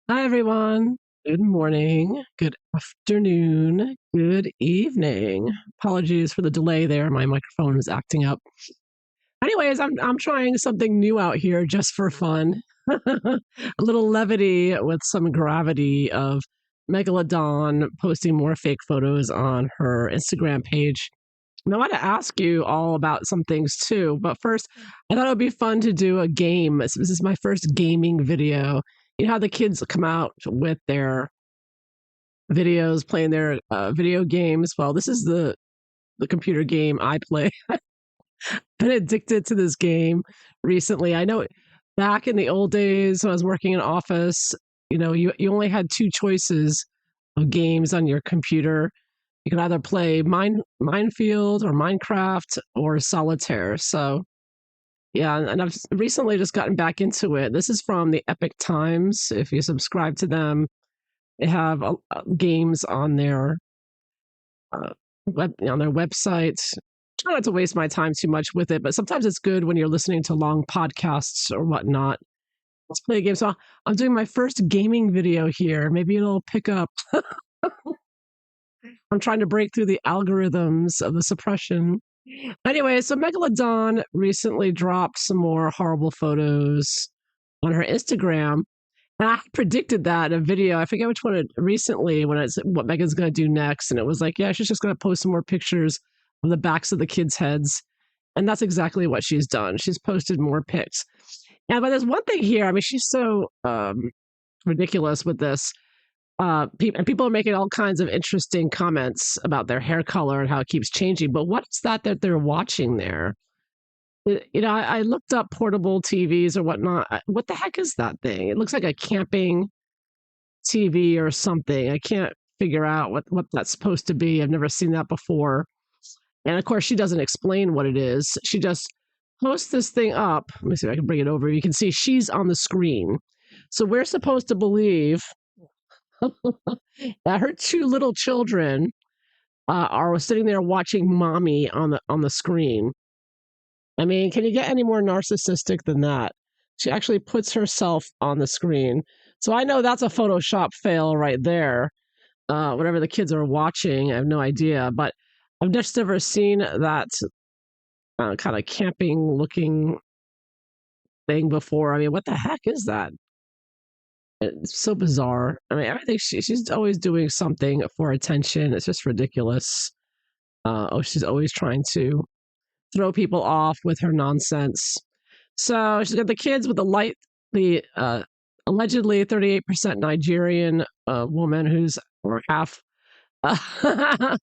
Hi, everyone. Good morning, good afternoon, good evening. Apologies for the delay there. My microphone is acting up. Anyways, I'm trying something new out here just for fun. A little levity with some gravity of Megalodon posting more fake photos on her Instagram page. And I want to ask you all about some things too. But first, I thought it would be fun to do a game. This is my first gaming video. You know how the kids come out with their videos playing their video games? Well, this is the computer game I play. Been addicted to this game recently. I know back in the old days when I was working in office, you only had two choices of games on your computer. You could either play Minefield or Minecraft or Solitaire. So yeah, and I've recently just gotten back into it. This is from the Epic Times. If you subscribe to them, they have games on their on their website. Try not to waste my time too much with it, but sometimes it's good when you're listening to long podcasts or whatnot. Let's play a game. So I'm doing my first gaming video here. Maybe it'll pick up. I'm trying to break through the algorithms of the suppression. Anyway, so Megalodon recently dropped some more horrible photos on her Instagram. And I predicted that in a video. I forget which one recently when it's what Megan's going to do next. And it was like, yeah, she's just going to post some more pictures of the backs of the kids' heads. And that's exactly what she's done. She's posted more pics. Yeah, but there's one thing here. I mean, she's so ridiculous with this. And people are making all kinds of interesting comments about their hair color and how it keeps changing. But what's that they're watching there? I looked up portable TVs or whatnot. What the heck is that thing? It looks like a camping TV or something. I can't figure out what that's supposed to be. I've never seen that before. And of course, she doesn't explain what it is. She just posts this thing up. Let me see if I can bring it over. You can see she's on the screen. So we're supposed to believe that her two little children are sitting there watching mommy on the screen. I mean, can you get any more narcissistic than that? She actually puts herself on the screen. So I know that's a Photoshop fail right there. Whatever the kids are watching, I have no idea. But I've just never seen that kind of camping looking thing before. I mean, what the heck is that? It's so bizarre. I mean, everything she's always doing something for attention. It's just ridiculous. She's always trying to throw people off with her nonsense. So she's got the kids with the allegedly 38% Nigerian woman who's or half African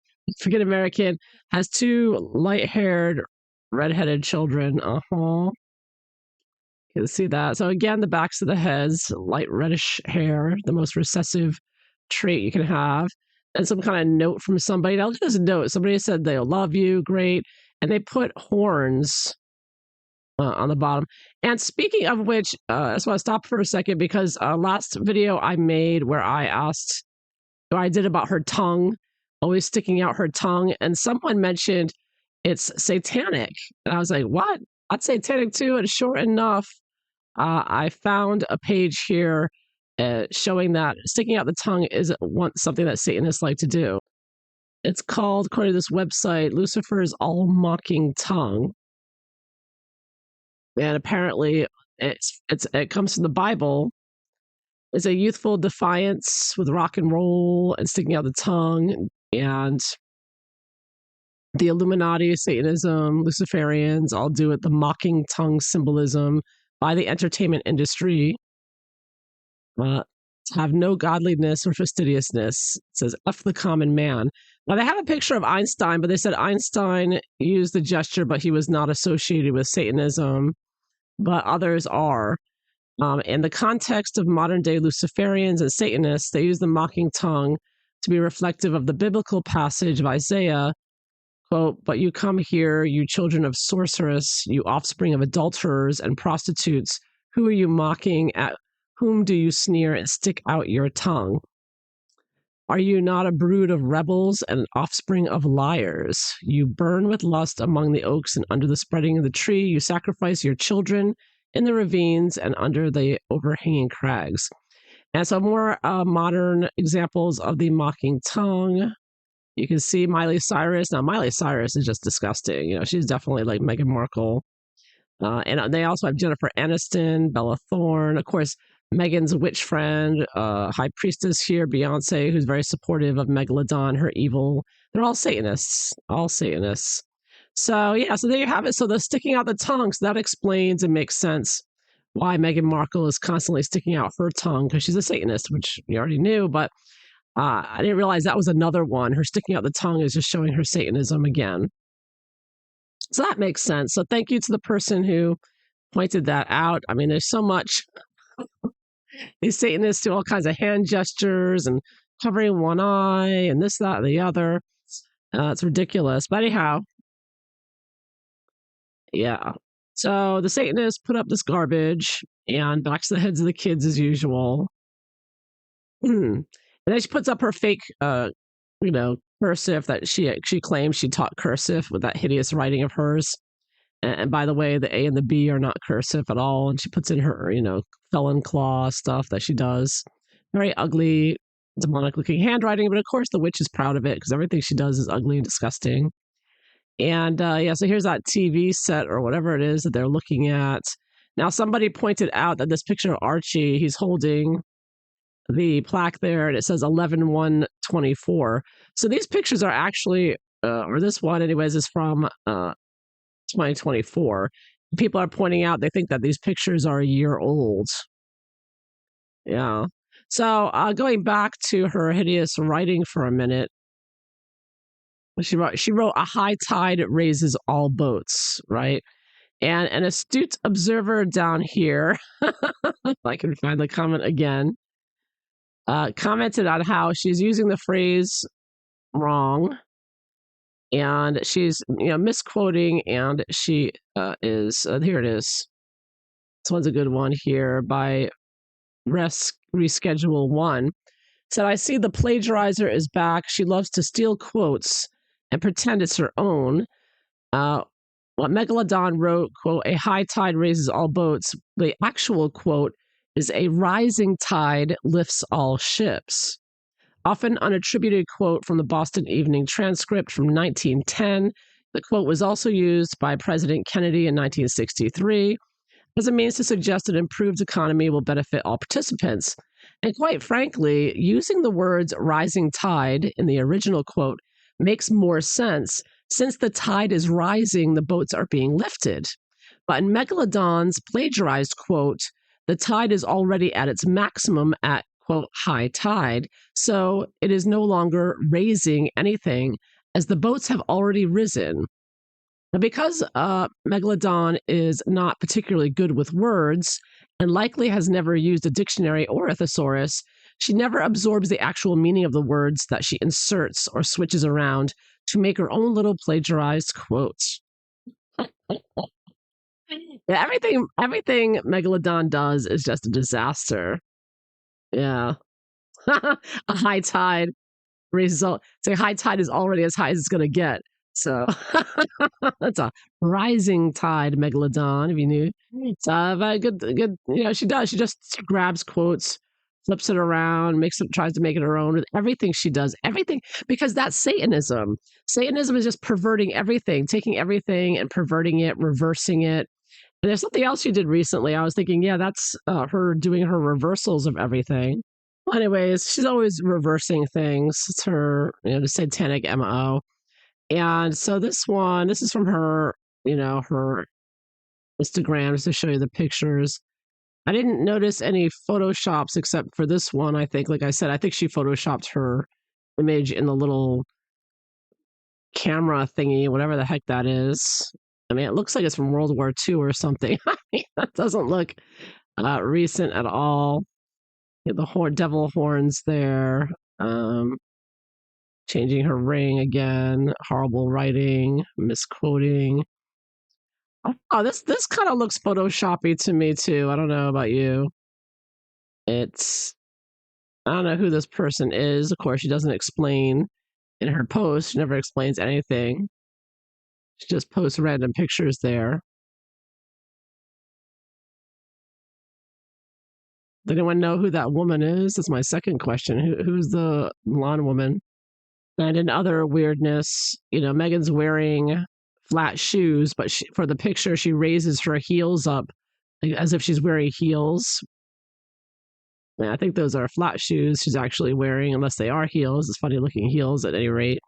American, has two light-haired, redheaded children. You can see that. So again, the backs of the heads, light reddish hair, the most recessive trait you can have, and some kind of note from somebody. Now, look at this note. Somebody said they'll love you, great, and they put horns on the bottom. And speaking of which, I just want to stop for a second because last video I made where I asked, or I did about her tongue, always sticking out her tongue, and someone mentioned it's satanic. And I was like, what? That's satanic too. And sure enough, I found a page here showing that sticking out the tongue is something that Satanists like to do. It's called, according to this website, Lucifer's all-mocking tongue. And apparently it comes from the Bible. It's a youthful defiance with rock and roll and sticking out the tongue, and the Illuminati, Satanism, Luciferians all do it, the mocking tongue symbolism by the entertainment industry. Have no godliness or fastidiousness. It says, F the common man. Now, they have a picture of Einstein, but they said Einstein used the gesture, but he was not associated with Satanism, but others are. In the context of modern-day Luciferians and Satanists, they use the mocking tongue to be reflective of the biblical passage of Isaiah, quote, "But you come here, you children of sorceress, you offspring of adulterers and prostitutes. Who are you mocking? At whom do you sneer and stick out your tongue? Are you not a brood of rebels and an offspring of liars? You burn with lust among the oaks and under the spreading of the tree. You sacrifice your children in the ravines and under the overhanging crags." And so more modern examples of the mocking tongue. You can see Miley Cyrus. Now, Miley Cyrus is just disgusting. She's definitely like Meghan Markle. And they also have Jennifer Aniston, Bella Thorne, of course, Megan's witch friend, high priestess here, Beyonce, who's very supportive of Megalodon, her evil. They're all Satanists, all Satanists. So yeah, so there you have it. So they're sticking out the tongue. So that explains and makes sense why Meghan Markle is constantly sticking out her tongue because she's a Satanist, which you already knew. But I didn't realize that was another one. Her sticking out the tongue is just showing her Satanism again. So that makes sense. So thank you to the person who pointed that out. I mean, there's so much. These Satanists do all kinds of hand gestures and covering one eye and this, that, and the other. It's ridiculous. But anyhow, yeah. So the Satanists put up this garbage and backs the heads of the kids as usual. And then she puts up her fake, cursive that she claims she taught cursive with that hideous writing of hers. And by the way, the A and the B are not cursive at all. And she puts in her, felon claw stuff that she does. Very ugly, demonic looking handwriting. But of course, the witch is proud of it because everything she does is ugly and disgusting. And so here's that TV set or whatever it is that they're looking at. Now, somebody pointed out that this picture of Archie, he's holding the plaque there and it says 11/1/24. So these pictures are actually, or this one, anyways, is from 2024. People are pointing out they think that these pictures are a year old. Yeah. So going back to her hideous writing for a minute, she wrote a high tide raises all boats, right? And an astute observer down here, if I can find the comment again, commented on how she's using the phrase wrong and she's misquoting and she is here it is. This one's a good one here by Reschedule One. Said, I see the plagiarizer is back. She loves to steal quotes and pretend it's her own. What Megalodon wrote, quote, a high tide raises all boats. The actual quote is a rising tide lifts all ships. Often unattributed quote from the Boston Evening Transcript from 1910. The quote was also used by President Kennedy in 1963 as a means to suggest an improved economy will benefit all participants. And quite frankly, using the words rising tide in the original quote makes more sense. Since the tide is rising, the boats are being lifted. But in Megalodon's plagiarized quote, the tide is already at its maximum at, quote, high tide. So it is no longer raising anything as the boats have already risen. Now, because Megalodon is not particularly good with words and likely has never used a dictionary or a thesaurus, she never absorbs the actual meaning of the words that she inserts or switches around to make her own little plagiarized quotes. Yeah, everything Megalodon does is just a disaster. Yeah. A high tide result. So high tide is already as high as it's going to get. So that's a rising tide, Megalodon, if you knew. So very good. She does. She just grabs quotes, flips it around, tries to make it her own with everything she does. Everything, because that's Satanism. Satanism is just perverting everything, taking everything and perverting it, reversing it. And there's something else she did recently. I was thinking, yeah, that's her doing her reversals of everything. Well, anyways, she's always reversing things. It's her, the satanic MO. And so this is from her, her Instagram, just to show you the pictures. I didn't notice any photoshops except for this one. I think, like I said, I think she photoshopped her image in the little camera thingy, whatever the heck that is. I mean, it looks like it's from World War II or something. I mean, that doesn't look recent at all. The devil horns there. Changing her ring again. Horrible writing, misquoting. Oh, this kind of looks photoshoppy to me too. I don't know about you. I don't know who this person is. Of course, she doesn't explain in her post. She never explains anything. She just posts random pictures there. Does anyone know who that woman is? That's my second question. Who's the blonde woman? And in other weirdness, Megan's wearing flat shoes, but for the picture, she raises her heels up like, as if she's wearing heels. Yeah, I think those are flat shoes she's actually wearing, unless they are heels. It's funny looking heels at any rate.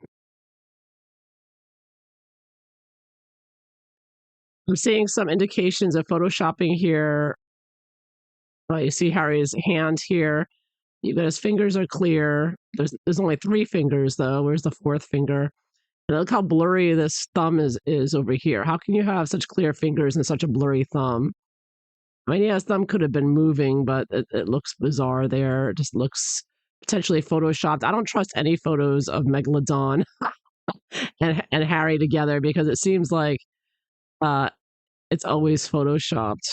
I'm seeing some indications of photoshopping here. Oh, you see Harry's hand here. You got his fingers are clear. There's only 3 fingers though. Where's the 4th finger? And look how blurry this thumb is over here. How can you have such clear fingers and such a blurry thumb? I mean, yeah, his thumb could have been moving, but it looks bizarre there. It just looks potentially photoshopped. I don't trust any photos of Megalodon and Harry together because it seems like uh, it's always photoshopped.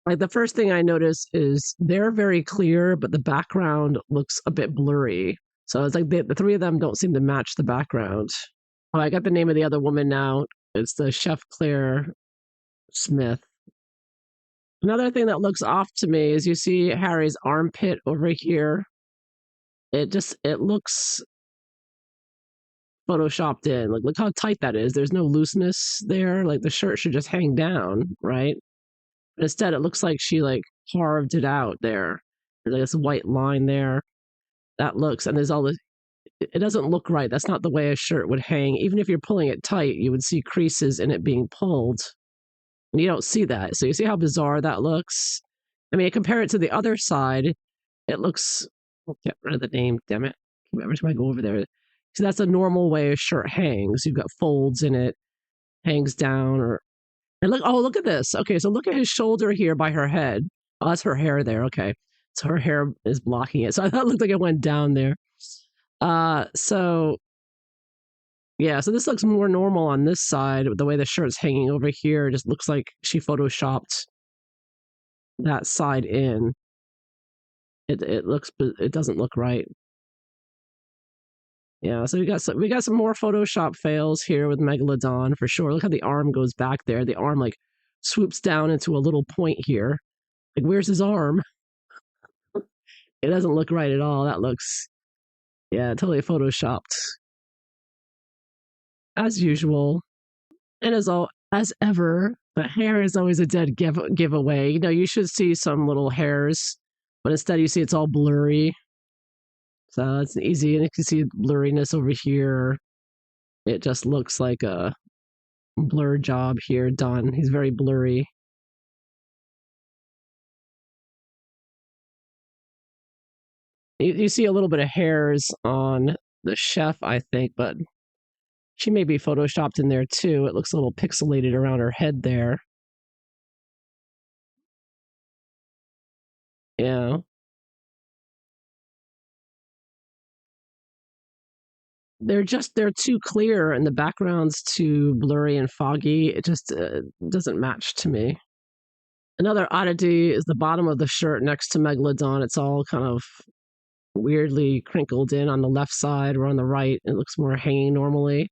Like the first thing I notice is they're very clear, but the background looks a bit blurry. So it's like the 3 of them don't seem to match the background. Oh, I got the name of the other woman now. It's the Chef Claire Smith. Another thing that looks off to me is you see Harry's armpit over here. It looks photoshopped in. Like look how tight that is. There's no looseness there. Like the shirt should just hang down, right? But instead it looks like she like carved it out there. There's like this white line there. That looks and there's all this it doesn't look right. That's not the way a shirt would hang. Even if you're pulling it tight, you would see creases in it being pulled. And you don't see that. So you see how bizarre that looks? I mean, compare it to the other side, it looks get rid of the name, damn it. Every time I go over there. So that's a normal way a shirt hangs. You've got folds in it, hangs down or and look at this. Okay, so look at his shoulder here by her head. Oh, that's her hair there. Okay. So her hair is blocking it. So I thought it looked like it went down there. So yeah, so this looks more normal on this side. The way the shirt's hanging over here just looks like she photoshopped that side in. It doesn't look right. Yeah, so we got some more Photoshop fails here with Megalodon for sure. Look how the arm goes back there. The arm like swoops down into a little point here. Like where's his arm? It doesn't look right at all. That looks yeah, totally photoshopped. As usual. And as ever, the hair is always a dead giveaway. You should see some little hairs, but instead you see it's all blurry. So it's easy, and you can see blurriness over here. It just looks like a blur job here done. He's very blurry. You see a little bit of hairs on the chef, I think, but she may be photoshopped in there too. It looks a little pixelated around her head there. Yeah. They're too clear and the background's too blurry and foggy. It just doesn't match to me. Another oddity is the bottom of the shirt next to Megalodon. It's all kind of weirdly crinkled in on the left side or on the right. It looks more hanging normally.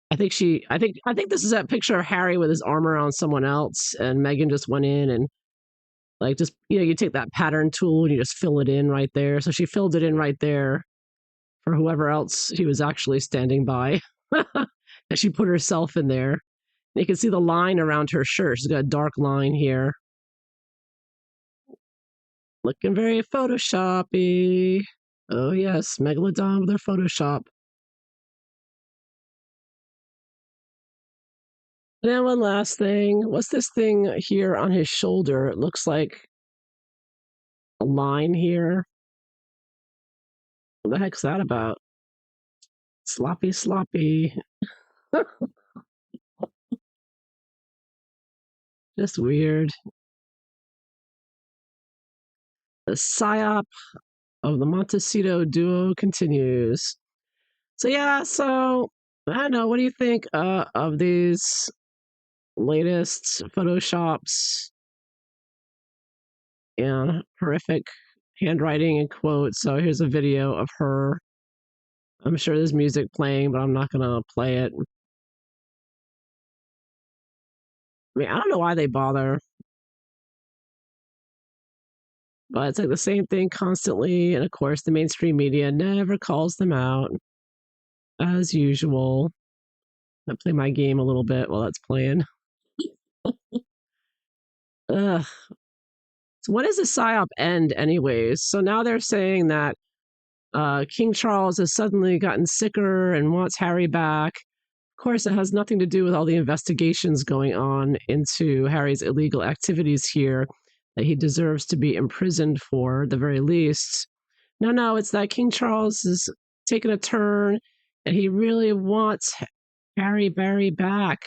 I think this is that picture of Harry with his arm around someone else, and Megan just went in and like just you take that pattern tool and you just fill it in right there. So she filled it in right there for whoever else he was actually standing by. And she put herself in there. And you can see the line around her shirt. She's got a dark line here. Looking very Photoshoppy. Oh yes, Megalodon with their Photoshop. And then one last thing. What's this thing here on his shoulder? It looks like a line here. What the heck's that about? Sloppy, sloppy. Just weird. The psyop of the Montecito duo continues. So yeah, so I don't know. What do you think of these latest photoshops? Yeah, horrific handwriting and quotes. So here's a video of her. I'm sure there's music playing, but I'm not gonna play it. I mean, I don't know why they bother. But it's like the same thing constantly. And of course, the mainstream media never calls them out as usual. I play my game a little bit while that's playing. Ugh. So when does the PSYOP end, anyways? So now they're saying that King Charles has suddenly gotten sicker and wants Harry back. Of course, it has nothing to do with all the investigations going on into Harry's illegal activities here that he deserves to be imprisoned for, at the very least. No, it's that King Charles is taking a turn and he really wants Harry Barry back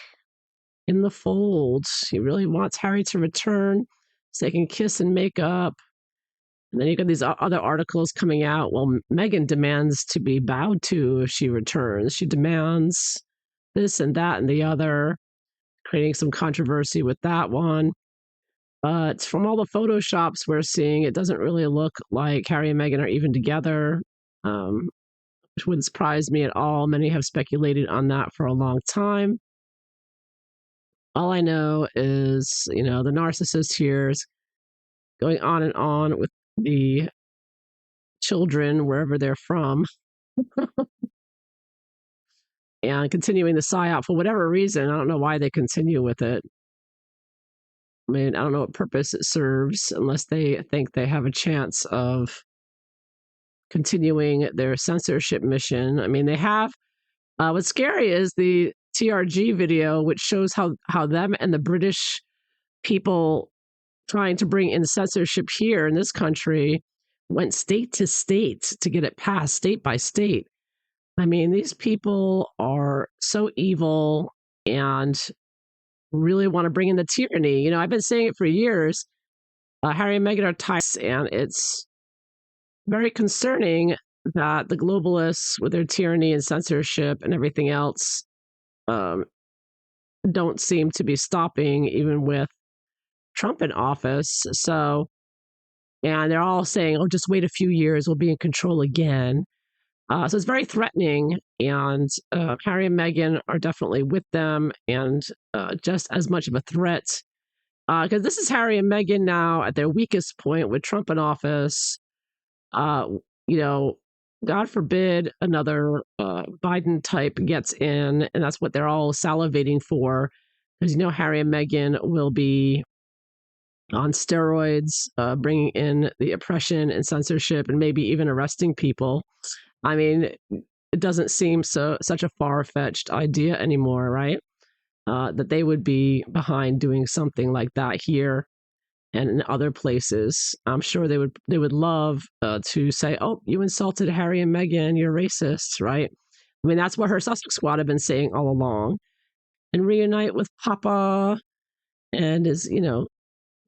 in the fold. He really wants Harry to return so they can kiss and make up. And then you got these other articles coming out. Well, Meghan demands to be bowed to if she returns. She demands this and that and the other, creating some controversy with that one. But from all the photoshops we're seeing, it doesn't really look like Harry and Meghan are even together, which wouldn't surprise me at all. Many have speculated on that for a long time. All I know is, the narcissist here is going on and on with the children, wherever they're from, and continuing the PSYOP for whatever reason. I don't know why they continue with it. I mean, I don't know what purpose it serves unless they think they have a chance of continuing their censorship mission. I mean, they have. What's scary is the TRG video, which shows how them and the British people trying to bring in censorship here in this country went state to state to get it passed, state by state. I mean, these people are so evil and really want to bring in the tyranny. I've been saying it for years. Harry and Meghan are types, and it's very concerning that the globalists, with their tyranny and censorship and everything else, don't seem to be stopping, even with Trump in office. So, and they're all saying, "Oh, just wait a few years, we'll be in control again." So it's very threatening, and Harry and Meghan are definitely with them, and just as much of a threat. Because this is Harry and Meghan now at their weakest point with Trump in office. Uh, you know, God forbid another Biden type gets in, and that's what they're all salivating for. Because Harry and Meghan will be on steroids, bringing in the oppression and censorship, and maybe even arresting people. I mean, it doesn't seem such a far-fetched idea anymore, right? That they would be behind doing something like that here and in other places. I'm sure they would love to say, "Oh, you insulted Harry and Meghan, you're racist," right? I mean, that's what her Sussex Squad have been saying all along. And reunite with Papa and his,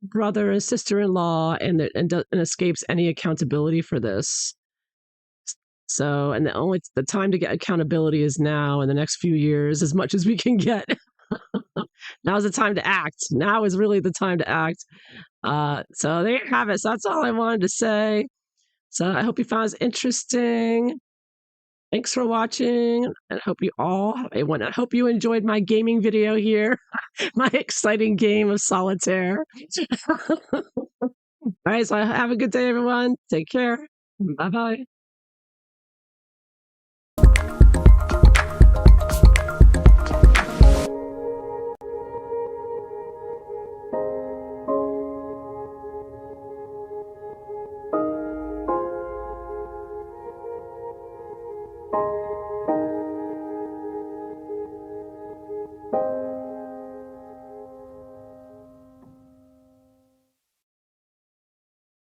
brother and sister-in-law, and escapes any accountability for this. So, and the time to get accountability is now, in the next few years, as much as we can get. Now's the time to act. Now is really the time to act. So there you have it. So that's all I wanted to say. So I hope you found this interesting. Thanks for watching, and I hope you all have a one. I hope you enjoyed my gaming video here, my exciting game of solitaire. All right, so have a good day, everyone. Take care. Bye-bye.